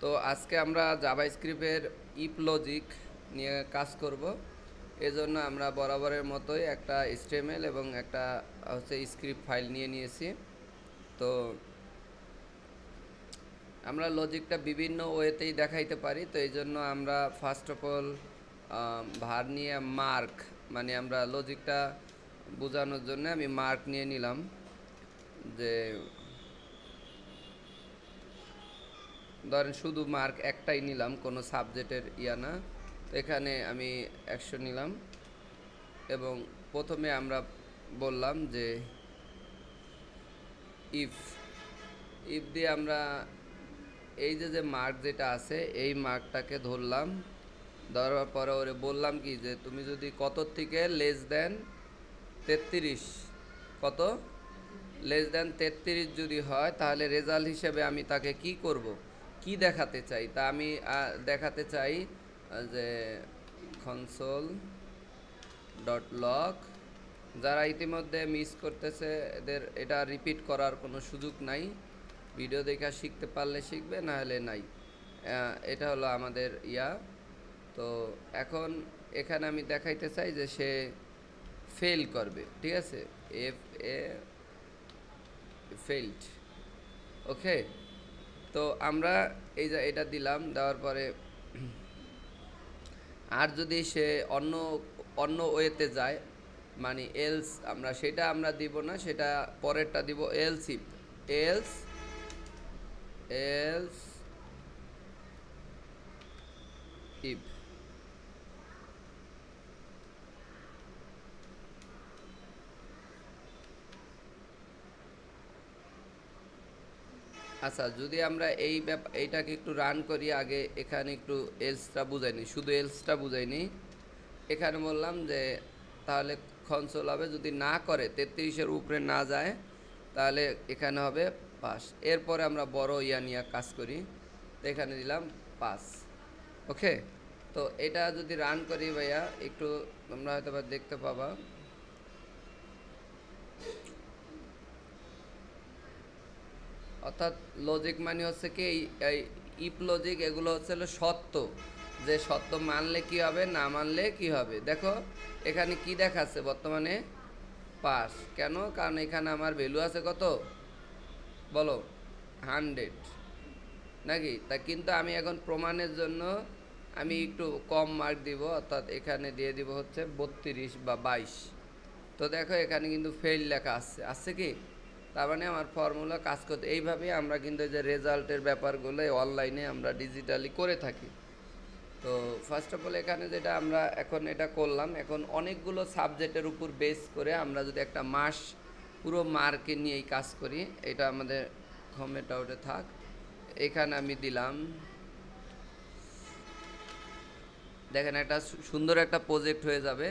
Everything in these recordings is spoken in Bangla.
তো আজকে আমরা জাভাস্ক্রিপ্টের ইফ লজিক নিয়ে কাজ করব। এজন্য আমরা বরাবরের মতোই একটা HTML এবং একটা হচ্ছে স্ক্রিপ্ট ফাইল নিয়ে নিয়েছি। তো আমরা লজিকটা বিভিন্ন ওয়েতেই দেখাইতে পারি। তো এই জন্য আমরা ফার্স্ট অফ অল ভার নিয়ে মার্ক, মানে আমরা লজিকটা বোঝানোর জন্য আমি মার্ক নিয়ে নিলাম, যে ধরেন শুধু মার্ক একটাই নিলাম, কোনো সাবজেক্টের না। তো এখানে আমি 100 নিলাম এবং প্রথমে আমরা বললাম যে ইফ ইফ দিয়ে আমরা এই যে মার্ক যেটা আছে এই মার্কটাকে ধরলাম। ধরার পরে ওরে বললাম কি যে তুমি যদি কত থেকে লেস দেন 33, কত লেস দেন 33 যদি হয় তাহলে রেজাল্ট হিসেবে আমি তাকে কি করব, কি দেখাতে চাই, তা আমি দেখাতে চাই যে কনসোল ডট লগ। যারা ইতিমধ্যে মিস করতেছে এদের এটা রিপিট করার কোনো সুযোগ নাই, ভিডিও দেখা শিখতে পারলে শিখবে, না হলে নাই। এটা হলো আমাদের তো এখন এখানে আমি দেখাইতে চাই যে সে ফেল করবে, ঠিক আছে, এফ এ ফেইল্ড। ওকে, তো আমরা এই যে এটা দিলাম, দেওয়ার পরে আর যদি সে অন্য অন্য ওয়েতে যায়, মানে এলস, আমরা সেটা আমরা দিব না, সেটা পরেরটা দিব else if. Else else if আচ্ছা, যদি আমরা এইটাকে একটু রান করি, আগে এখানে একটু এলসটা বুঝাইনি, শুধু এলসটা বুঝাইনি। এখানে বললাম যে তাহলে কনসোল হবে, যদি না করে 33-এর উপরে না যায় তাহলে এখানে হবে পাস। এরপরে আমরা বড় নিয়ে কাজ করি, তো এখানে দিলাম পাস। ওকে, তো এটা যদি রান করি ভাইয়া, একটু তোমরা হয়তো বা দেখতে পাবা। অর্থাৎ লজিক মানে হচ্ছে কি, এই ইফ লজিক এগুলো হচ্ছে সত্য, যে সত্য মানলে কি হবে, না মানলে কি হবে। দেখো এখানে কি দেখাচ্ছে বর্তমানে পাস, কেন? কারণ এখানে আমার ভ্যালু আছে কত বলো, 100 নাকি? তা কিন্তু আমি এখন প্রমাণের জন্য আমি একটু কম মার্ক দিব, অর্থাৎ এখানে দিয়ে দিব হচ্ছে 32 বা 22। তো দেখো এখানে কিন্তু ফেল লেখা আসছে কি, তার মানে আমার ফর্মুলা কাজ করতে। এইভাবেই আমরা কিন্তু যে রেজাল্টের ব্যাপারগুলো অনলাইনে আমরা ডিজিটালি করে থাকি। তো ফার্স্ট অফ অল এখানে যেটা আমরা এখন এটা করলাম, এখন অনেকগুলো সাবজেক্টের উপর বেস করে আমরা যদি একটা মাস পুরো মার্কে নিয়েই কাজ করি, এটা আমাদের হোমেটা ওটা থাক। এখানে আমি দিলাম, দেখেন একটা সুন্দর একটা প্রজেক্ট হয়ে যাবে।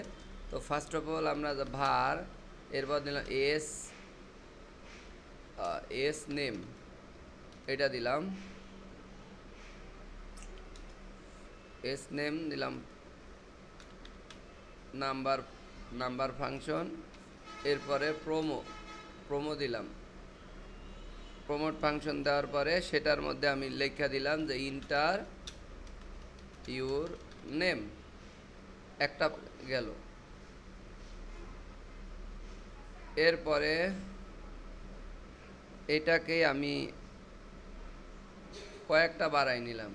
তো ফার্স্ট অফ অল আমরা ভার, এরপর দিলাম এস নেম, এটা দিলাম এস নেম, দিলাম নাম্বার ফাংশন, এরপরে প্রোমো দিলাম। প্রমোট ফাংশন দেওয়ার পরে সেটার মধ্যে আমি লেখা দিলাম যে ইন্টার ইউর নেম, একটা গেল। এরপরে এটাকে আমি কয়েকটা বাড়াই নিলাম,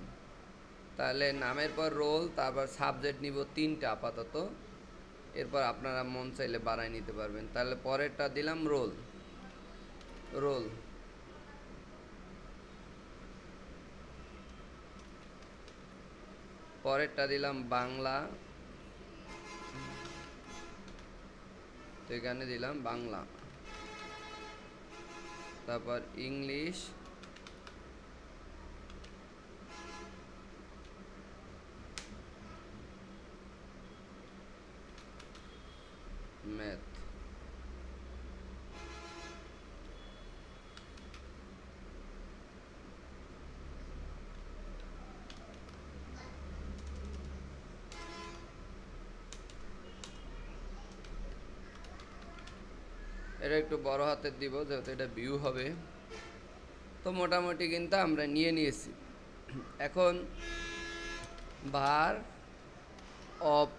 তাহলে নামের পর রোল, তারপর সাবজেক্ট নিব 3টা আপাতত, এরপর আপনারা মন চাইলে বাড়াই নিতে পারবেন। তাহলে পরেরটা দিলাম রোল, পরেরটা দিলাম বাংলা, তো এখানে দিলাম বাংলা, তারপর ইংলিশ, ম্যাথ। এটা একটু বড় হাতের দিব যেহেতু এটা ভিউ হবে। তো মোটামুটি কিন্তু আমরা নিয়ে নিয়েছি। এখন ভার অব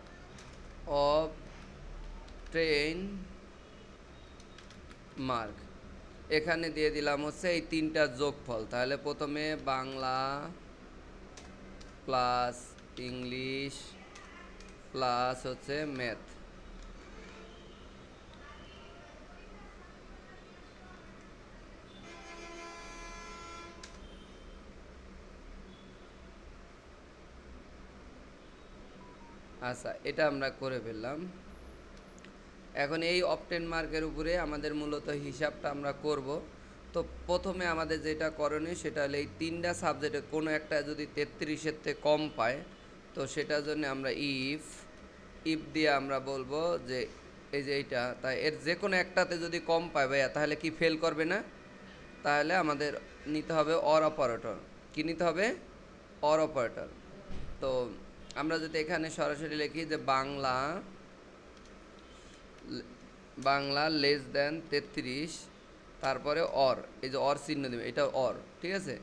অব ট্রেন মার্ক এখানে দিয়ে দিলাম হচ্ছে এই তিনটার যোগফল। তাহলে প্রথমে বাংলা প্লাস ইংলিশ প্লাস হচ্ছে ম্যাথ। আচ্ছা, এটা আমরা করে ফেললাম। এখন এই অপটেন মার্কের উপরে আমাদের মূলত হিসাবটা আমরা করব। তো প্রথমে আমাদের যেটা করণীয় সেটা হলো এই তিনটা সাবজেক্টে কোনো একটা যদি 33-এর থেকে কম পায়, তো সেটার জন্য আমরা ইফ দিয়ে আমরা বলবো যে এই যে এইটা, তাই এর যে কোনো একটাতে যদি কম পায় ভাইয়া, তাহলে কি ফেল করবে না? তাহলে আমাদের নিতে হবে অর অপারেটর। কি নিতে হবে? Or operator. তো আমরা যদি এখানে সরাসরি লিখি যে বাংলা লেস দেন 33, তারপরে অর, এই যে অর চিহ্ন দেবে, এটা অর, ঠিক আছে।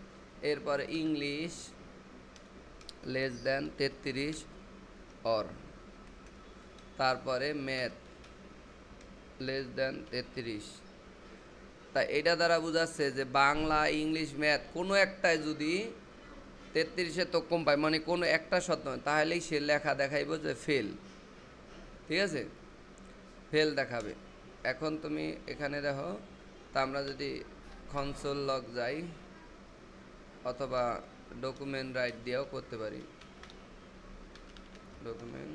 এরপরে ইংলিশ লেস দেন 33 অর, তারপরে ম্যাথ লেস দেন 33। তাই এটা দ্বারা বোঝাচ্ছে যে বাংলা ইংলিশ ম্যাথ কোনো একটায় যদি 33-এর তো কম পায়, মানে কোনো একটা সত্য নয়, তাহলেই সে লেখা দেখাইব যে ফেল, ঠিক আছে, ফেল দেখাবে। এখন তুমি এখানে দেখো, তা আমরা যদি কনসোল লগ যাই অথবা ডকুমেন্ট রাইট দিয়েও করতে পারি। ডকুমেন্ট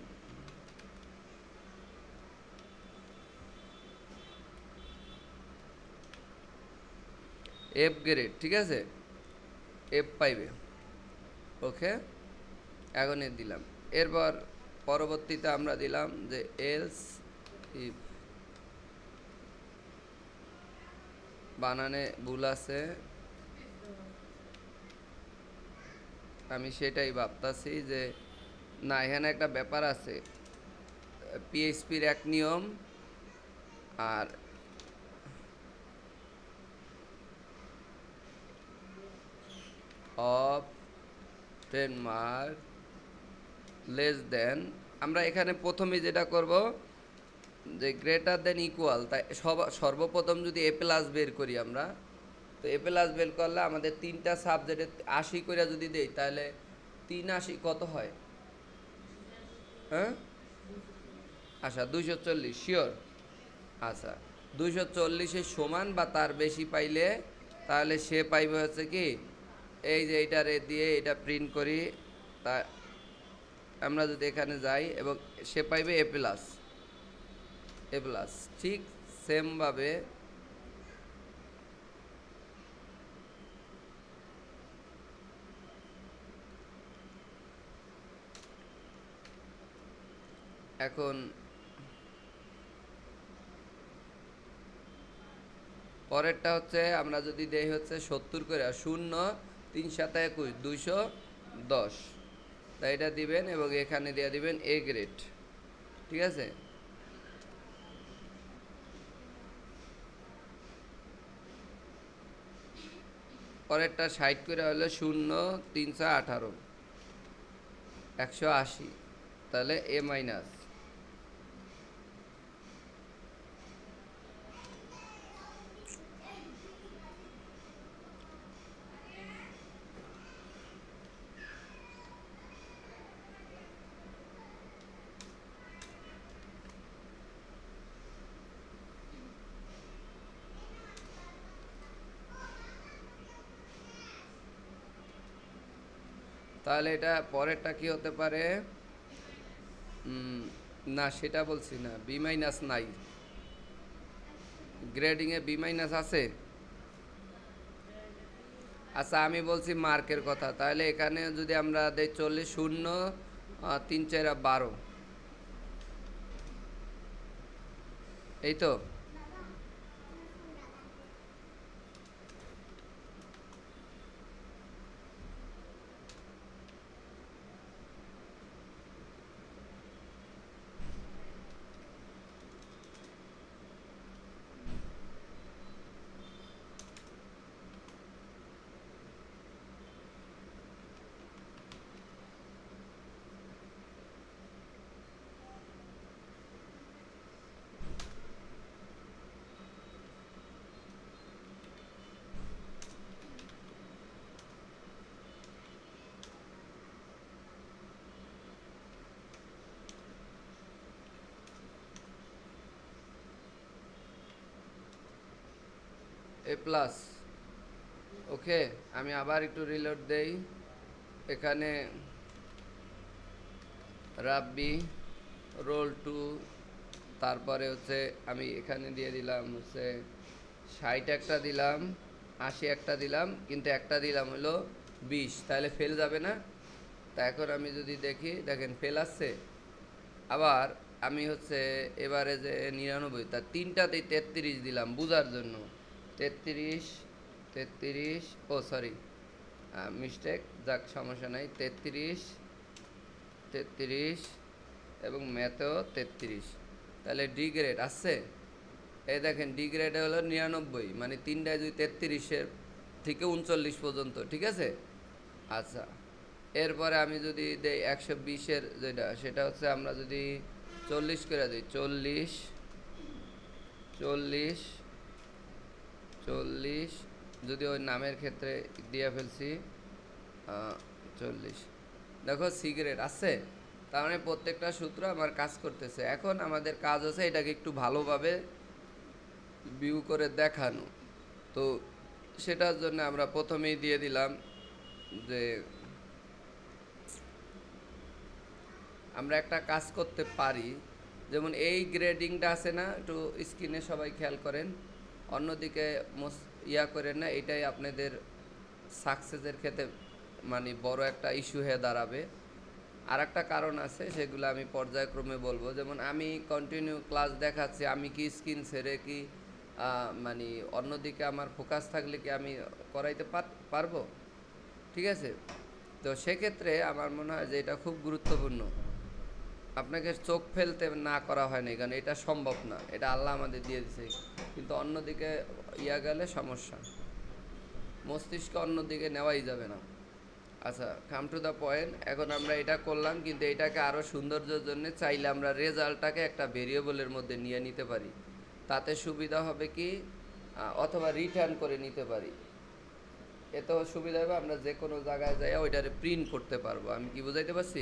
এফ গ্রেড, ঠিক আছে, এফ পাইবে, ওকে। এখন এর দিলাম। এরপর পরবর্তীতে আমরা দিলাম যে এলস ইফ, বানানে ভুল আছে, আমি সেটাই ভাবতাছি যে না, এখানে একটা ব্যাপার আছে, পিএইচপির এক নিয়ম আর অফ মার্ক লেস দেন, আমরা এখানে প্রথমে যেটা করব যে গ্রেটার দেন ইকুয়াল, তাই সর্বপ্রথম যদি এ প্লাস বের করি আমরা, তো এ প্লাস বের করলে আমাদের তিনটা সাবজেক্টে 80 করে যদি দেই, তাহলে 3 80 কত হয়? হ্যাঁ, আচ্ছা 240 শিওর। আচ্ছা, 240-এর সমান বা তার বেশি পাইলে তাহলে সে পাইবে হচ্ছে কি, এই যে এইটারে দিয়ে এটা প্রিন্ট করি, তা আমরা যদি এখানে যাই এবং সে পাইবে এ প্লাস, এ প্লাস। ঠিক সেমভাবে এখন পরেরটা হচ্ছে আমরা যদি দেই হচ্ছে 70 করে, 0 3 7 21 210, তাই এটা দিবেন এবং এখানে দিয়ে দিবেন এ গ্রেড, ঠিক আছে। পরেরটা 60 করে হলে 0 318 180, তাহলে এ মাইনাস। তাহলে এটা পরেরটা কি হতে পারে? না, সেটা বলছি না, বি মাইনাস নাই, গ্রেডিংয়ে বি মাইনাস আছে। আচ্ছা, আমি বলছি মার্কের কথা, তাহলে এখানে যদি আমরা দেই 40, 0 3 4 12, এই তো। এ প্লাস। ওকে, আমি আবার একটু রিলোড দেই। এখানে রাব্বি রোল 2, তারপরে হচ্ছে আমি এখানে দিয়ে দিলাম হচ্ছে 60 একটা দিলাম, 80 একটা দিলাম, কিন্তু একটা দিলাম হলো 20, তাহলে ফেল যাবে না? তা এখন আমি যদি দেখি, দেখেন ফেল আসছে। আবার আমি হচ্ছে এবারে যে 99, তার তিনটাতেই 33 দিলাম বুঝার জন্য। 33, 33, ও সরি মিস্টেক, যাক সমস্যা নাই। 33, 33 এবং ম্যাথেও 33, তাহলে ডি গ্রেড আসছে। এই দেখেন ডি গ্রেডে হলো 99, মানে তিনটায় যদি 33-এর থেকে 39 পর্যন্ত, ঠিক আছে। আচ্ছা, এরপরে আমি যদি দেই 120-এর যেটা, সেটা হচ্ছে আমরা যদি 40 করে দিই, 40, 40, 40, যদি ওই নামের ক্ষেত্রে দিয়ে ফেলছি 40, দেখো সিগারেট আছে। তার মানে প্রত্যেকটা সূত্র আমার কাজ করতেছে। এখন আমাদের কাজ হচ্ছে এটাকে একটু ভালোভাবে ভিউ করে দেখানো। তো সেটার জন্য আমরা প্রথমেই দিয়ে দিলাম যে আমরা একটা কাজ করতে পারি, যেমন এই গ্রেডিংটা আছে না, একটু স্ক্রিনে সবাই খেয়াল করেন, অন্যদিকে ইয়া করেন না, এটাই আপনাদের সাকসেসের ক্ষেত্রে মানে বড় একটা ইস্যু হয়ে দাঁড়াবে। আর একটা কারণ আছে, সেগুলো আমি পর্যায়ক্রমে বলবো। যেমন আমি কন্টিনিউ ক্লাস দেখাচ্ছি, আমি কি স্ক্রিন ছেড়ে কি মানে অন্যদিকে আমার ফোকাস থাকলে কি আমি করাইতে পারবো? ঠিক আছে। তো সেক্ষেত্রে আমার মনে হয় যে এটা খুব গুরুত্বপূর্ণ, আপনাকে চোখ ফেলতে না করা হয়নি, কারণ এটা সম্ভব না, এটা আল্লাহ আমাদের দিয়ে দিছে। কিন্তু অন্যদিকে ইয়া গেলে সমস্যা, মস্তিষ্ক অন্যদিকে নেওয়াই যাবে না। আচ্ছা, কাম টু দ্য পয়েন্ট। এখন আমরা এটা করলাম, কিন্তু এটাকে আরও সৌন্দর্যের জন্য চাইলে আমরা রেজাল্টটাকে একটা ভেরিয়েবলের মধ্যে নিয়ে নিতে পারি। তাতে সুবিধা হবে কি, অথবা রিটার্ন করে নিতে পারি। এতেও সুবিধা হবে, আমরা যে কোনো জায়গায় যাই ওইটারে প্রিন্ট করতে পারবো। আমি কি বুঝাইতে পারছি?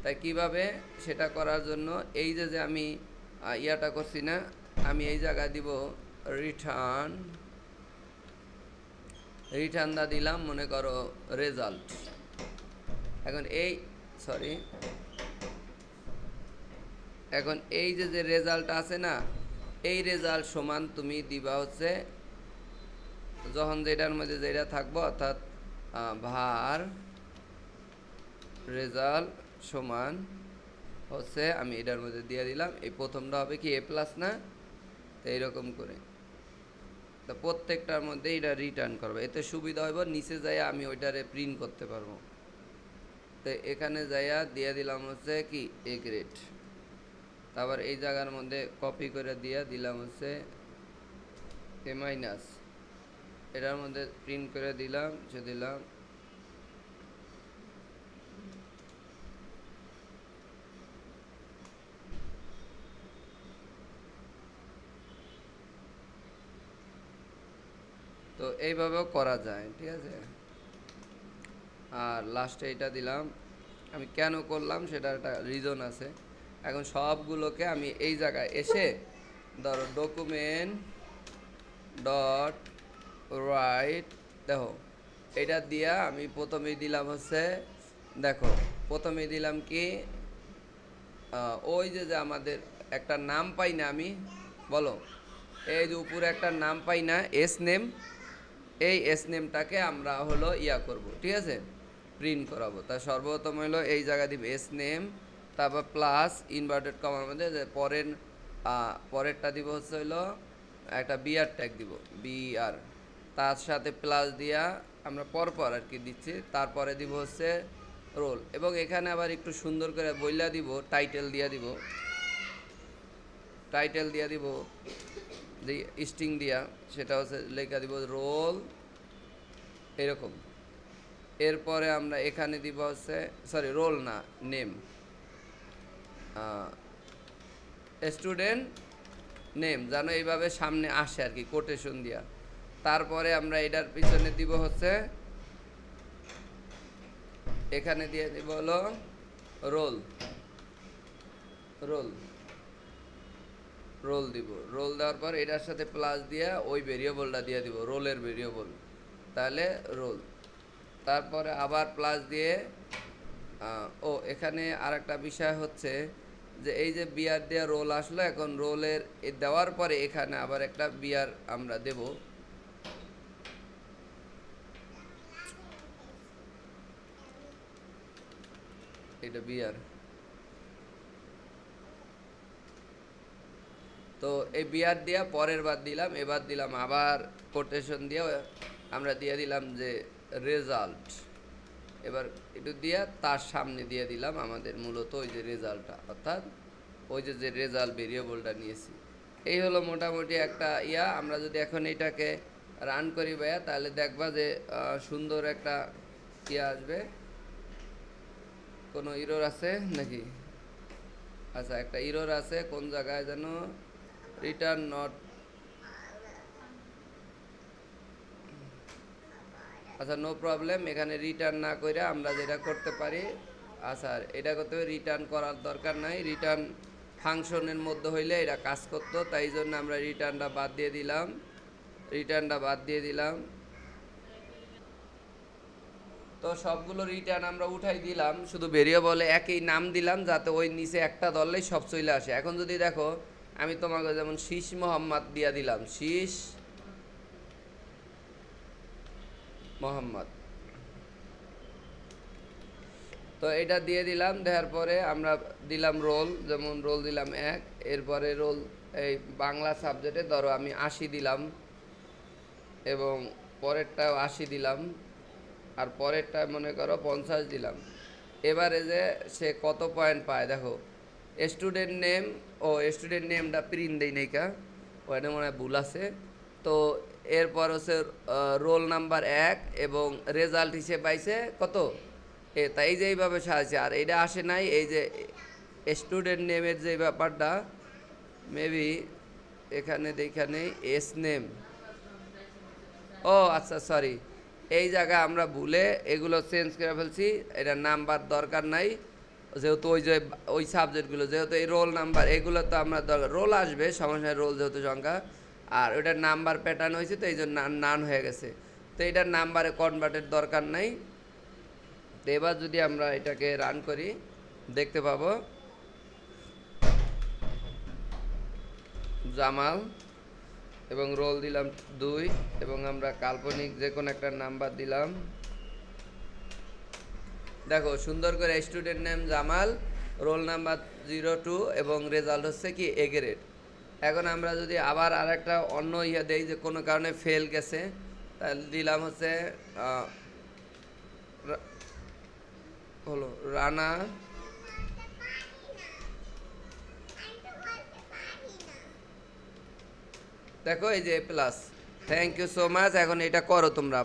তাই কিভাবে সেটা করার জন্য এই যে আমি ইয়াটা করছি না, আমি এই জায়গায় দিব রিটার্নটা দিলাম, মনে করো রেজাল্ট। এখন এখন এই যে রেজাল্ট আছে না, এই রেজাল্ট সমান তুমি দিবা হচ্ছে, যখন যেটার মধ্যে যেটা থাকবো, অর্থাৎ var রেজাল্ট সমান হচ্ছে, আমি এটার মধ্যে দিয়ে দিলাম, এই প্রথমটা হবে কি এ প্লাস না, তো এইরকম করে। তো প্রত্যেকটার মধ্যে এটা রিটার্ন করবে, এতে সুবিধা হইব, নিচে যাইয়া আমি ওইটারে প্রিন্ট করতে পারবো। তো এখানে যাইয়া দিয়ে দিলাম হচ্ছে কি এ গ্রেড, তারপর এই জায়গার মধ্যে কপি করে দিয়ে দিলাম হচ্ছে এ মাইনাস, এটার মধ্যে প্রিন্ট করে দিলাম, দিলাম তো এইভাবেও করা যায়, ঠিক আছে। আর লাস্টে এটা দিলাম, আমি কেন করলাম সেটার একটা রিজন আছে। এখন সবগুলোকে আমি এই জায়গায় এসে ধরো ডকুমেন্ট ডট রাইট, দেখো এটা দিয়া আমি প্রথমেই দিলাম হচ্ছে, দেখো প্রথমেই দিলাম কি ওই যে আমাদের একটা নাম পাই না, আমি বলো এই যে উপরে একটা নাম পাই না, এস নেম, এই এস নেমটাকে আমরা হলো ইয়া করব, ঠিক আছে, প্রিন্ট করাবো। তা সর্বপ্রথম হলো এই জায়গা দিব এস নেম, তারপর প্লাস ইনভার্টেড কমার মধ্যে যে পরেরটা দিব হচ্ছে হলো একটা বিআর ট্যাগ দিব, বিআর, তার সাথে প্লাস দিয়া আমরা পরপর আর কি দিচ্ছি, তারপরে দিব হচ্ছে রোল। এবং এখানে আবার একটু সুন্দর করে বইলা দিব, টাইটেল দিয়া দিব, যে স্ট্রিং দিয়া, সেটা হচ্ছে লেখা দিব রোল, এরকম। এরপরে আমরা এখানে দিব হচ্ছে, সরি রোল না, নেম, স্টুডেন্ট নেম, যেন এইভাবে সামনে আসে আর কি, কোটেশন দিয়া। তারপরে আমরা এটার পিছনে দিব হচ্ছে, এখানে দিয়ে দিব হলো রোল, রোল দিব, রোল দেওয়ার পর এটার সাথে প্লাস দিয়ে ওই ভেরিয়েবলটা দিয়ে দিব, রোলের ভেরিয়েবল, তাহলে রোল। তারপরে আবার প্লাস দিয়ে ও এখানে আর একটা বিষয় হচ্ছে যে এই যে বিয়ার দেওয়া রোল আসলো, এখন রোলের দেওয়ার পরে এখানে আবার একটা বিয়ার আমরা দেব। এটা বিয়ার। তো এই বিয়ার দিয়া পরের বার দিলাম, এবার দিলাম আবার কোটেশন দিয়ে আমরা দিয়ে দিলাম যে রেজাল্ট। এবার একটু দিয়া তার সামনে দিয়ে দিলাম আমাদের মূলত ওই যে রেজাল্টটা, অর্থাৎ ওই যে যে রেজাল্ট ভেরিয়েবলটা নিয়েছি। এই হলো মোটামুটি একটা ইয়া। আমরা যদি এখন এটাকে রান করি ভাইয়া, তাহলে দেখবা যে সুন্দর একটা ইয়া আসবে। কোনো ইরোর আছে নাকি? আচ্ছা, একটা ইরোর আছে কোন জায়গায় যেন, রিটার্ন নট। আচ্ছা, নো প্রবলেম। এখানে রিটার্ন না করে আমরা যেটা করতে পারি, আচ্ছা এটা করতে হবে, রিটার্ন করার দরকার নাই, রিটার্ন ফাংশনের মধ্যে হইলে এটা কাজ করতো, তাই জন্য আমরা রিটার্নটা বাদ দিয়ে দিলাম, রিটার্নটা বাদ দিয়ে দিলাম। তো সবগুলো রিটার্ন আমরা উঠাই দিলাম, শুধু ভেরিয়েবলে একই নাম দিলাম যাতে ওই নিচে একটা ধরলেই সব চলে আসে। এখন যদি দেখো আমি তোমাকে যেমন শীষ মোহাম্মদ দিয়া দিলাম, শীষ মোহাম্মদ, তো এটা দিয়ে দিলাম। দেওয়ার পরে আমরা দিলাম রোল, যেমন রোল দিলাম 1, এরপরে রোল এই বাংলা সাবজেক্টে ধরো আমি 80 দিলাম, এবং পরেরটাও 80 দিলাম, আর পরেরটা মনে করো 50 দিলাম। এবারে যে সে কত পয়েন্ট পায় দেখো, স্টুডেন্ট নেম, ও স্টুডেন্ট নেমটা প্রিন্ট দেই নাই কা, ওখানে মনে হয় ভুল আছে। তো এরপর হচ্ছে রোল নাম্বার 1 এবং রেজাল্ট হিসেবে পাইছে কত, তাই এই যে এইভাবে সাজাইছে। আর এটা আসে নাই এই যে স্টুডেন্ট নেমের যে ব্যাপারটা, মেবি এখানে দেখা নেই এস নেম। ও আচ্ছা, সরি, এই জায়গায় আমরা ভুলে এগুলো চেঞ্জ করে ফেলছি, এটা নাম্বার দরকার নাই, যেহেতু ওই যে ওই সাবজেক্টগুলো যেহেতু এই রোল নাম্বার এগুলো তো আমরা দরকার, রোল আসবে সমস্যা, রোল যেহেতু সংখ্যা, আর ওইটার নাম্বার প্যাটার্ন হয়েছে, তো এই জন্য নান হয়ে গেছে, তো এটার নাম্বারে কনভার্টের দরকার নাই। তো এবার যদি আমরা এটাকে রান করি দেখতে পাবো জামাল, এবং রোল দিলাম 2, এবং আমরা কাল্পনিক যে কোনো একটা নাম্বার দিলাম। দেখো সুন্দর করে student name Jamal, roll number 02, এবং রেজাল্ট হচ্ছে কি এ গ্রেড। এখন আমরা যদি আবার আরেকটা অন্য ইয়ে দেই যে কোনো কারণে ফেল গেছে, তাহলে দিলাম হচ্ছে হলো রানা, দেখো এই যে plus. Thank you so much. এখন এটা করো তোমরা।